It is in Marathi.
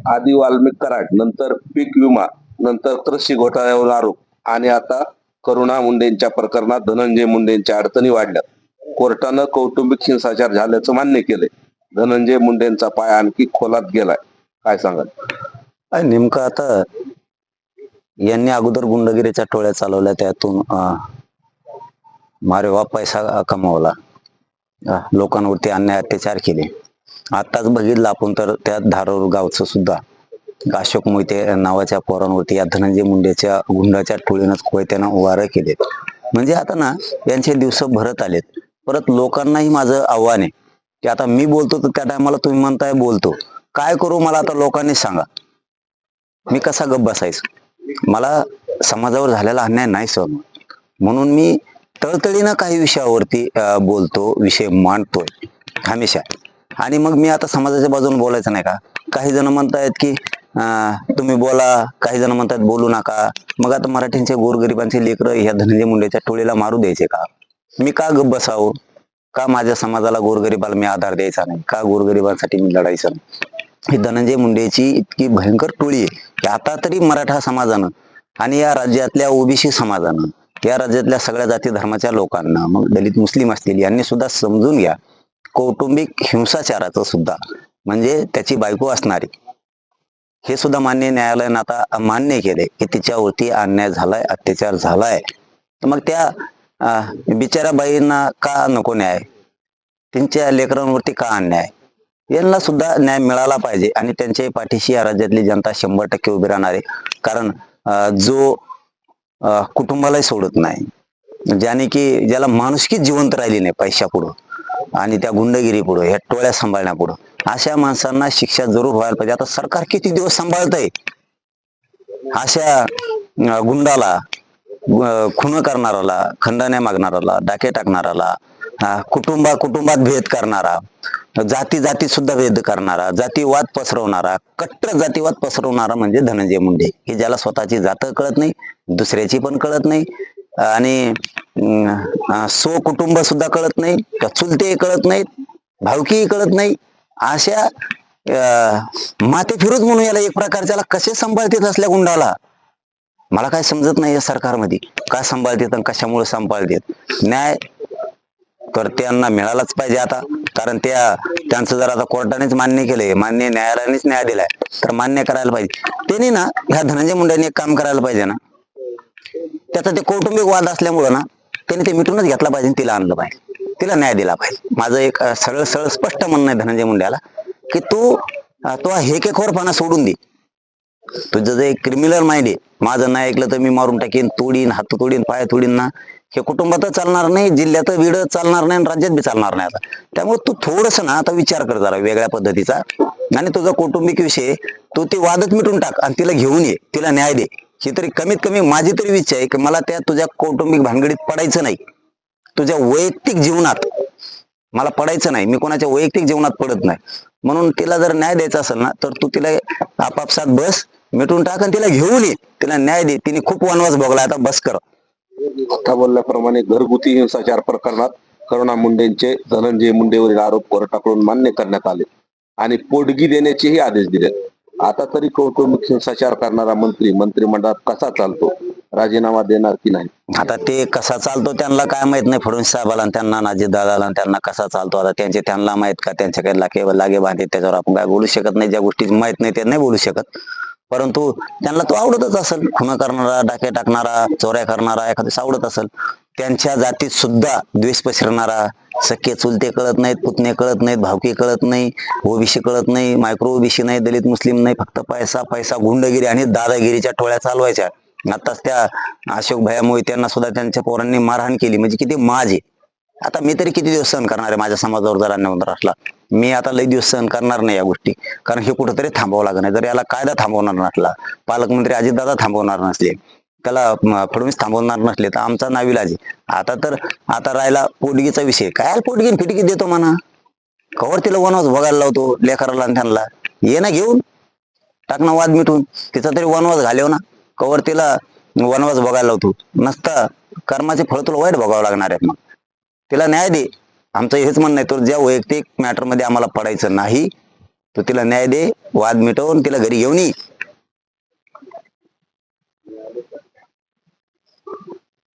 आधी वाल्मिक कराड, नंतर पीक विमा, नंतर कृषी घोटाळ्यावर आरोप आणि आता करुणा मुंडेंच्या प्रकरणात धनंजय मुंडेंच्या अडचणी वाढल्या. कोर्टानं कौटुंबिक हिंसाचार झाल्याचं मान्य केलंय. धनंजय मुंडेंचा पाय आणखी खोलात गेलाय. काय सांगाल? नेमकं आता यांनी अगोदर गुंडगिरीच्या टोळ्या चालवल्या, त्यातून मारे वा पैसा कमावला, लोकांवरती अन्याय अत्याचार केले. आताच बघितलं आपण तर त्या धारोर गावचं सुद्धा अशोक मोहिते नावाच्या पोरांवरती या धनंजय मुंडेच्या गुंडाच्या टोळीनंच कोयत्यानं वार केले. म्हणजे आता ना यांचे दिवस भरत आलेत. परत लोकांनाही माझं आव्हान आहे की आता मी बोलतो तर त्या टायमाला तुम्ही म्हणताय बोलतो, काय करू मला आता लोकांनी सांगा. मी कसा गप्प बसायचं? मला समाजावर झालेला अन्याय नाही सहन, म्हणून मी तळतळीनं काही विषयावरती बोलतो, विषय मांडतोय हमेशा. आणि मग मी आता समाजाच्या बाजूने बोलायचं नाही का? काही जण म्हणतायत की तुम्ही बोला, काही जण म्हणतात बोलू नका. मग आता मराठींचे गोरगरिबांचे लेकरं ह्या धनंजय मुंडेच्या टोळीला मारू द्यायचे का? मी का गप्प बसावं? का माझ्या समाजाला गोरगरिबाला मी आधार द्यायचा नाही? का गोरगरिबांसाठी मी लढायचं नाही? ही धनंजय मुंडेची इतकी भयंकर टोळी आहे की आता तरी मराठा समाजानं आणि या राज्यातल्या ओबीसी समाजानं, या राज्यातल्या सगळ्या जाती धर्माच्या लोकांना, मग दलित मुस्लिम असतील, यांनी सुद्धा समजून घ्या, कौटुंबिक हिंसाचाराचं सुद्धा म्हणजे त्याची बायको असणारी हे सुद्धा मान्य न्यायालयानं आता मान्य केले की तिच्यावरती अन्याय झालाय, अत्याचार झालाय. तर मग त्या बिचाऱ्या बाईंना का नको न्याय? त्यांच्या लेकरांवरती का अन्याय? यांना सुद्धा न्याय मिळाला पाहिजे आणि त्यांच्या पाठीशी या राज्यातली जनता 100% उभी राहणार आहे. कारण जो कुटुंबालाही सोडत नाही, ज्याने की ज्याला माणुसकी जिवंत राहिली नाही पैशापुढं आणि त्या गुंडगिरी पुढं, ह्या टोळ्या सांभाळण्यापुढं, अशा माणसांना शिक्षा जरूर व्हायला पाहिजे. आता सरकार किती दिवस सांभाळतंय अशा गुंडाला, खून करणाराला, खंडण्या मागणाराला, डाके टाकणाराला, कुटुंबात भेद करणारा, जाती सुद्धा भेद करणारा, जातीवाद पसरवणारा, कट्टर जातीवाद पसरवणारा म्हणजे धनंजय मुंडे. हे ज्याला स्वतःची जात कळत नाही, दुसऱ्याची पण कळत नाही आणि कुटुंब सुद्धा कळत नाही, चुलते कळत नाहीत, भावकी कळत नाही, अशा माते फिरोज म्हणून याला एक प्रकारच्याला कसे सांभाळतात असल्या गुंडाला? मला काय समजत नाही या सरकारमध्ये का सांभाळतात आणि कशामुळे सांभाळतात. न्याय तर त्यांना मिळालाच पाहिजे आता, कारण त्यांचं जर आता कोर्टानेच मान्य केलंय, मान्य न्यायालयानेच न्याय दिलाय, तर मान्य करायला पाहिजे. त्यांनी ना ह्या धनंजय मुंडेंनी एक काम करायला पाहिजे ना, त्याचा ते कौटुंबिक वाद असल्यामुळं ना त्यांनी ते मिटूनच घेतला पाहिजे, तिला आणलं पाहिजे, तिला न्याय दिला पाहिजे. माझं एक सरळ स्पष्ट म्हणणं आहे धनंजय मुंडेला की तो हेकेखोरपणा सोडून दे. तुझं जे क्रिमिनल माइंड आहे, माझं नाही ऐकलं तर मी मारून टाकीन, तोडीन, हात तोडीन, पाय तोडीन ना, हे कुटुंबातच चालणार नाही, जिल्ह्यात बीड चालणार नाही, राज्यात बी चालणार नाही. आता त्यामुळे तू थोडस ना आता विचार कर जरा वेगळ्या पद्धतीचा, आणि तुझा कौटुंबिक विषय तू ते वादच मिटून टाक आणि तिला घेऊन ये, तिला न्याय दे. ही तरी कमीत कमी माझी तरी इच्छा आहे की मला त्या तुझ्या कौटुंबिक भानगडीत पडायचं नाही, तुझ्या वैयक्तिक जीवनात मला पडायचं नाही, मी कोणाच्या वैयक्तिक जीवनात पडत नाही. म्हणून तिला जर न्याय द्यायचा असेल ना तर तू तिला आपापसात बस, मिटून टाक आणि तिला घेऊन ये, तिला न्याय दे. तिने खूप वनवास भोगला, आता बस कर. आता बोलल्याप्रमाणे घरगुती हिंसाचार प्रकरणात करुणा मुंडेंचे धनंजय मुंडेवरील आरोप कोर्टाकडून मान्य करण्यात आले आणि पोटगी देण्याचेही आदेश दिले. आता तरी कौटुंबिक हिंसाचार करणारा मंत्री मंत्रिमंडळात कसा चालतो? राजीनामा देणार की नाही? आता ते कसा चालतो त्यांना काय माहित नाही, फडणवीस साहेबाला त्यांना, अजित दादाला त्यांना कसा चालतो आता त्यांना माहित का? त्यांच्या काही लागे बांधे त्याच्यावर आपण काय बोलू शकत नाही. ज्या गोष्टी माहित नाही त्या नाही बोलू शकत, परंतु त्यांना तो आवडतच असेल, खुन करणारा, डाके टाकणारा, चोऱ्या करणारा एखाद्या आवडत असेल. त्यांच्या जातीत सुद्धा द्वेष पसरणारा, सख्खे चुलते कळत नाहीत, पुतणे कळत नाहीत, भावकी कळत नाही, ओबीसी कळत नाही, मायक्रो ओबीसी नाही, दलित मुस्लिम नाही, फक्त पैसा पैसा, गुंडगिरी आणि दादागिरीच्या टोळ्या चालवायच्या. आताच त्या अशोक भैया मोहित्यांना सुद्धा त्यांच्या पोरांनी मारहाण केली, म्हणजे किती माज आहे. आता मी तरी किती दिवस सहन करणार आहे? माझ्या समाजावर जर अन्याय होणार असला, मी आता लई दिवस सहन करणार नाही या गोष्टी, कारण हे कुठेतरी थांबवावं लागणार. जर याला कायदा थांबवणार नसला, पालकमंत्री अजितदादा थांबवणार नसले, त्याला फडणवीस थांबवणार नसले, तर आमचा नाविलाज आहे. आता राहिला पोटगीचा विषय, काय पोटगी फिटकी देतो म्हणा, कवर तिला वनवास बघायला लावतो लेकराला आणि त्यांना, ये ना घेऊन टाकणं वाद मिटून, तिचा तरी वनवास घालव ना, कवर तिला वनवास बघायला लावतो. नसता कर्माचे फळ तुला वाईट बघावं लागणार आहे. मग तिला न्याय दे, आमचं हेच म्हणणं आहे. तर ज्या वैयक्तिक मॅटर मध्ये आम्हाला पडायचं नाही, तू तिला न्याय दे, वाद मिटवून तिला घरी घेऊन ये.